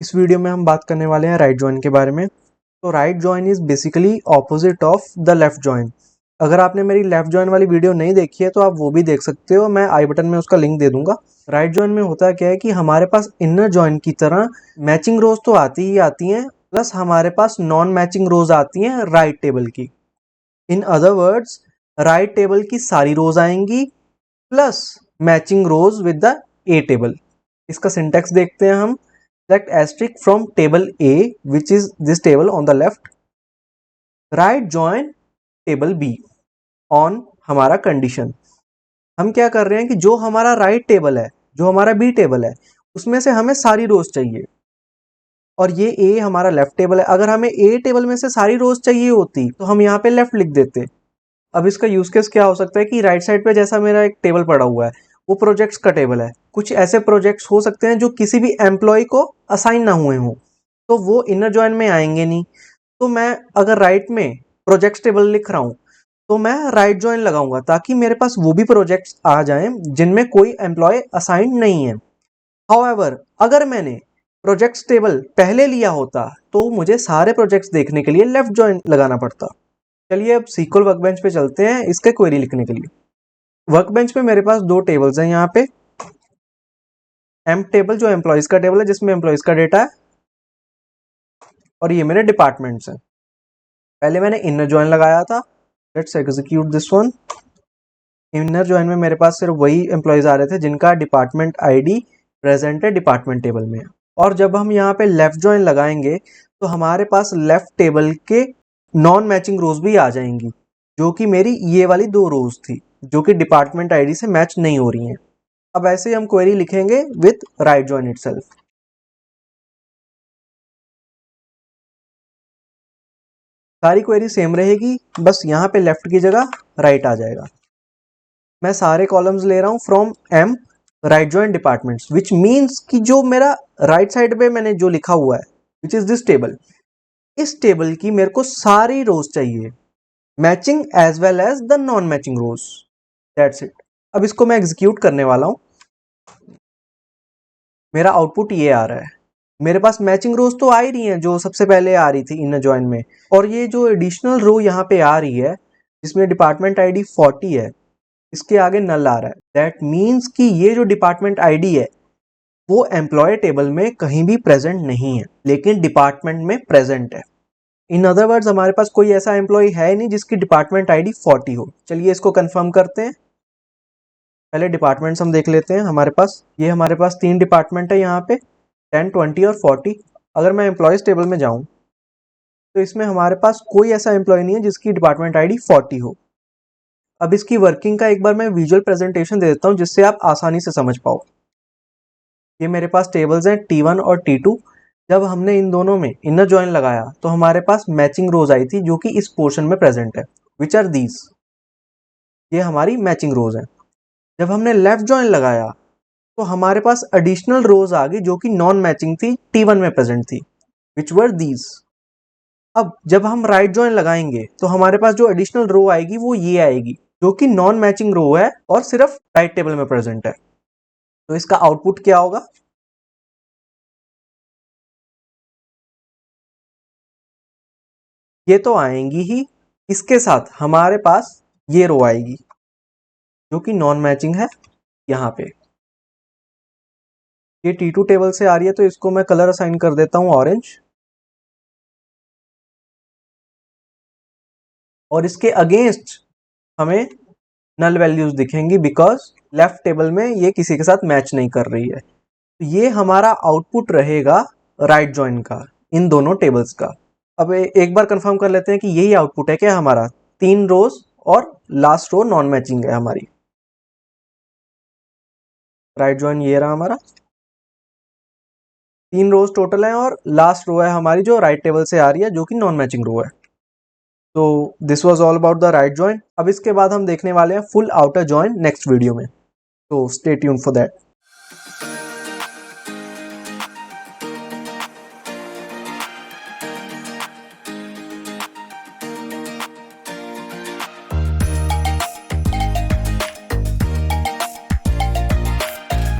इस वीडियो में हम बात करने वाले हैं राइट जॉइन के बारे में। तो right join is basically opposite of the left join. अगर आपने मेरी लेफ्ट जॉइन वाली वीडियो नहीं देखी है तो आप वो भी देख सकते हो, मैं आई बटन में उसका लिंक दे दूंगा। राइट जॉइन में होता क्या है कि हमारे पास इनर जॉइन की तरह मैचिंग रोज तो आती ही आती हैं, प्लस हमारे पास नॉन मैचिंग रोज आती हैं राइट टेबल की। In other words, right table की सारी रोज आएंगी plus matching rose with the A table. इसका सिंटेक्स देखते हैं हम। Select asterisk from table A, which is this table on the left. Right join table B on हमारा condition. हम क्या कर रहे हैं कि जो हमारा राइट टेबल है, जो हमारा बी टेबल है, उसमें से हमें सारी रोज चाहिए और ये ए हमारा लेफ्ट टेबल है। अगर हमें ए टेबल में से सारी रोज चाहिए होती तो हम यहाँ पे लेफ्ट लिख देते। अब इसका यूज केस क्या हो सकता है कि राइट साइड पे जैसा मेरा एक टेबल पड़ा हुआ है वो प्रोजेक्ट्स का टेबल है। कुछ ऐसे प्रोजेक्ट्स हो सकते हैं जो किसी भी एम्प्लॉय को असाइन ना हुए हों, तो वो इनर जॉइन में आएंगे नहीं। तो मैं अगर राइट में प्रोजेक्ट्स टेबल लिख रहा हूँ तो मैं राइट जॉइन लगाऊंगा ताकि मेरे पास वो भी प्रोजेक्ट्स आ जाएं जिनमें कोई एम्प्लॉय असाइन नहीं है। हाउएवर, अगर मैंने प्रोजेक्ट्स टेबल पहले लिया होता तो मुझे सारे प्रोजेक्ट्स देखने के लिए लेफ्ट जॉइन लगाना पड़ता। चलिए अब SQL वर्कबेंच पे चलते हैं इसके क्वेरी लिखने के लिए। वर्कबेंच पे मेरे पास दो टेबल्स हैं यहाँ पे। एम टेबल जो एम्प्लॉयज का टेबल है जिसमें एम्प्लॉयज का डेटा है, और ये मेरे डिपार्टमेंट्स हैं। पहले मैंने इनर जॉइन लगाया था। Let's execute this one. Inner join में मेरे पास सिर्फ वही एम्प्लॉयज आ रहे थे जिनका डिपार्टमेंट आईडी प्रेजेंट है डिपार्टमेंट टेबल में। और जब हम यहाँ पे लेफ्ट जॉइन लगाएंगे तो हमारे पास लेफ्ट टेबल के नॉन मैचिंग रोज भी आ जाएंगी, जो कि मेरी ये वाली दो रोज थी जो कि डिपार्टमेंट आईडी से मैच नहीं हो रही हैं। अब ऐसे ही हम क्वेरी लिखेंगे विथ राइट जॉइन इटसेल्फ। सारी क्वेरी सेम रहेगी, बस यहाँ पे लेफ्ट की जगह राइट आ जाएगा। मैं सारे कॉलम्स ले रहा हूँ from M right join departments, which means कि जो मेरा राइट साइड पे मैंने जो लिखा हुआ है विच इज दिस टेबल, इस टेबल की मेरे को सारी रोज चाहिए, matching as well as the non matching rows. That's it. अब इसको मैं एग्जीक्यूट करने वाला हूँ। मेरा आउटपुट ये आ रहा है। मेरे पास मैचिंग रोज तो आ ही रही हैं जो सबसे पहले आ रही थी इनर जॉइन में, और ये जो एडिशनल रो यहाँ पे आ रही है जिसमें डिपार्टमेंट आईडी 40 है, इसके आगे नल आ रहा है। दैट मीन्स कि ये जो डिपार्टमेंट आईडी है वो एम्प्लॉय टेबल में कहीं भी प्रेजेंट नहीं है लेकिन डिपार्टमेंट में प्रेजेंट है। इन अदर वर्ड्स हमारे पास कोई ऐसा एम्प्लॉय है नहीं जिसकी डिपार्टमेंट आईडी 40 हो। चलिए इसको कंफर्म करते हैं। पहले डिपार्टमेंट्स हम देख लेते हैं। हमारे पास 3 डिपार्टमेंट है यहाँ पे, 10, 20 और 40। अगर मैं एम्प्लॉयज टेबल में जाऊँ तो इसमें हमारे पास कोई ऐसा एम्प्लॉय नहीं है जिसकी डिपार्टमेंट आईडी 40 हो। अब इसकी वर्किंग का एक बार मैं विजुअल प्रेजेंटेशन दे देता हूँ जिससे आप आसानी से समझ पाओ। ये मेरे पास टेबल्स हैं T1 और T2। जब हमने इन दोनों में इनर जॉइन लगाया तो हमारे पास मैचिंग रोज आई थी जो कि इस पोर्शन में प्रेजेंट है, विच आर दीज। ये हमारी मैचिंग रोज है। जब हमने लेफ्ट जॉइन लगाया तो हमारे पास एडिशनल रोज आ गई जो कि नॉन मैचिंग थी, T1 में प्रेजेंट थी, विच वर दीज। अब जब हम राइट जॉइन लगाएंगे तो हमारे पास जो एडिशनल रो आएगी वो ये आएगी जो कि नॉन मैचिंग रो है और सिर्फ राइट टेबल में प्रेजेंट है। तो इसका आउटपुट क्या होगा? ये तो आएंगी ही, इसके साथ हमारे पास ये रो आएगी जो कि नॉन मैचिंग है यहाँ पे। ये T2 टेबल से आ रही है तो इसको मैं कलर असाइन कर देता हूँ ऑरेंज, और इसके अगेंस्ट हमें नल वैल्यूज दिखेंगी बिकॉज लेफ्ट टेबल में ये किसी के साथ मैच नहीं कर रही है। तो ये हमारा आउटपुट रहेगा राइट जॉइन का, इन दोनों टेबल्स का। अब एक बार कंफर्म कर लेते हैं कि यही आउटपुट है क्या हमारा। 3 रोज और लास्ट रो नॉन मैचिंग है हमारी। राइट जॉइन ये रहा हमारा, 3 रोज टोटल है और लास्ट रो है हमारी जो राइट टेबल से आ रही है जो कि नॉन मैचिंग रो है। तो this was all about the right join. अब इसके बाद हम देखने वाले हैं full outer join next video में, तो स्टे ट्यून्ड फॉर दैट।